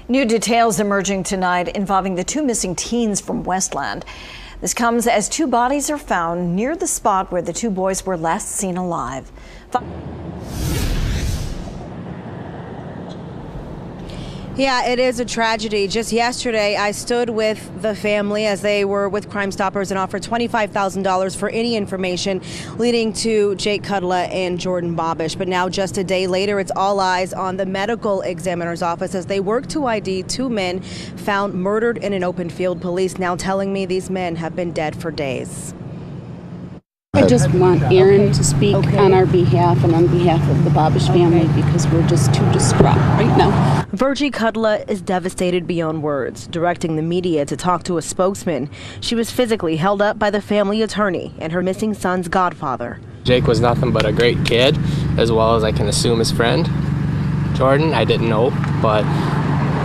New details emerging tonight involving the two missing teens from Westland. This comes as two bodies are found near the spot where the two boys were last seen alive. Yeah, it is a tragedy. Just yesterday, I stood with the family as they were with Crime Stoppers and offered $25,000 for any information leading to Jake Kudla and Jordan Bobish. But now, just a day later, it's all eyes on the medical examiner's office as they work to ID two men found murdered in an open field. Police now telling me these men have been dead for days. I just want Aaron to speak on our behalf and on behalf of the Bobish family because we're just too distraught right now. Virgie Kudla is devastated beyond words, directing the media to talk to a spokesman. She was physically held up by the family attorney and her missing son's godfather. Jake was nothing but a great kid, as well as I can assume his friend. Jordan, I didn't know, but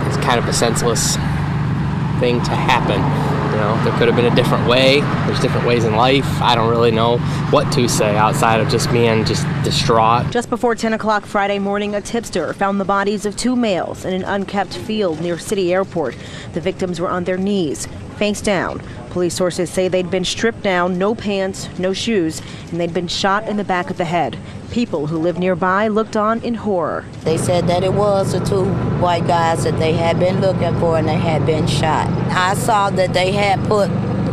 it's kind of a senseless thing to happen. You know, there could have been a different way. There's different ways in life. I don't really know what to say outside of just being just distraught. Just before 10 o'clock Friday morning, a tipster found the bodies of two males in an unkept field near City Airport. The victims were on their knees, face down. Police sources say they'd been stripped down, no pants, no shoes, and they'd been shot in the back of the head. People who lived nearby looked on in horror. They said that it was the two white guys that they had been looking for and they had been shot. I saw that they had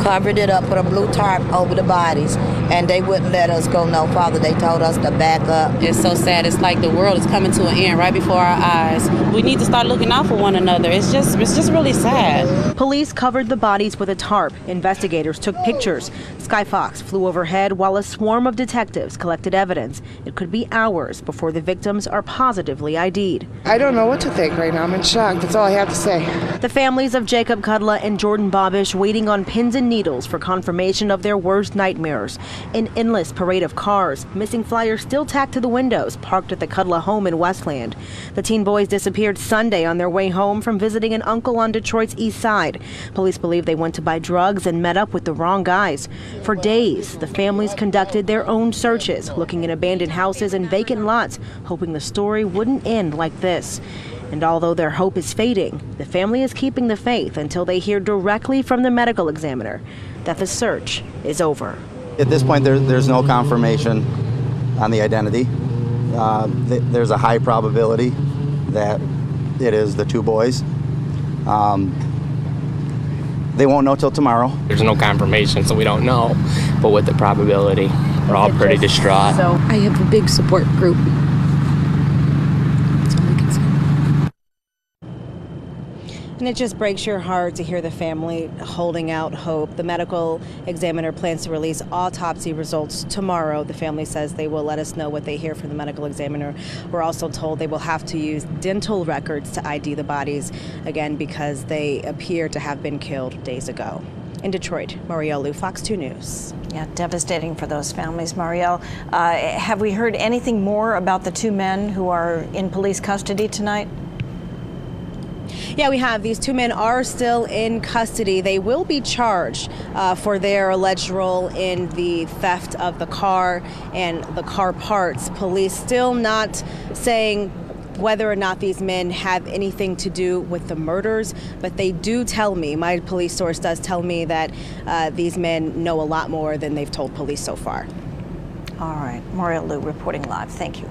covered it up, put a blue tarp over the bodies, and they wouldn't let us go no farther. They told us to back up. It's so sad. It's like the world is coming to an end right before our eyes. We need to start looking out for one another. It's just really sad. Police covered the bodies with a tarp. Investigators took pictures. Sky Fox flew overhead while a swarm of detectives collected evidence. It could be hours before the victims are positively ID'd. I don't know what to think right now. I'm in shock. That's all I have to say. The families of Jacob Kudla and Jordan Bobish waiting on pins and needles for confirmation of their worst nightmares. An endless parade of cars, missing flyers still tacked to the windows, parked at the Kudla home in Westland. The teen boys disappeared Sunday on their way home from visiting an uncle on Detroit's east side. Police believe they went to buy drugs and met up with the wrong guys. For days, the families conducted their own searches, looking in abandoned houses and vacant lots, hoping the story wouldn't end like this. And although their hope is fading, the family is keeping the faith until they hear directly from the medical examiner that the search is over. At this point, there's no confirmation on the identity. There's a high probability that it is the two boys. They won't know till tomorrow. There's no confirmation, so we don't know. But with the probability, we're all pretty distraught. So I have a big support group. That's all I can say. And it just breaks your heart to hear the family holding out hope. The medical examiner plans to release autopsy results tomorrow. The family says they will let us know what they hear from the medical examiner. We're also told they will have to use dental records to ID the bodies, again, because they appear to have been killed days ago. In Detroit, Marielle Liu, Fox 2 News. Yeah, devastating for those families, Marielle. Have we heard anything more about the two men who are in police custody tonight? Yeah, we have. These two men are still in custody. They will be charged for their alleged role in the theft of the car and the car parts. Police still not saying whether or not these men have anything to do with the murders, but they do tell me, my police source does tell me that these men know a lot more than they've told police so far. All right, Marielle Liu reporting live. Thank you.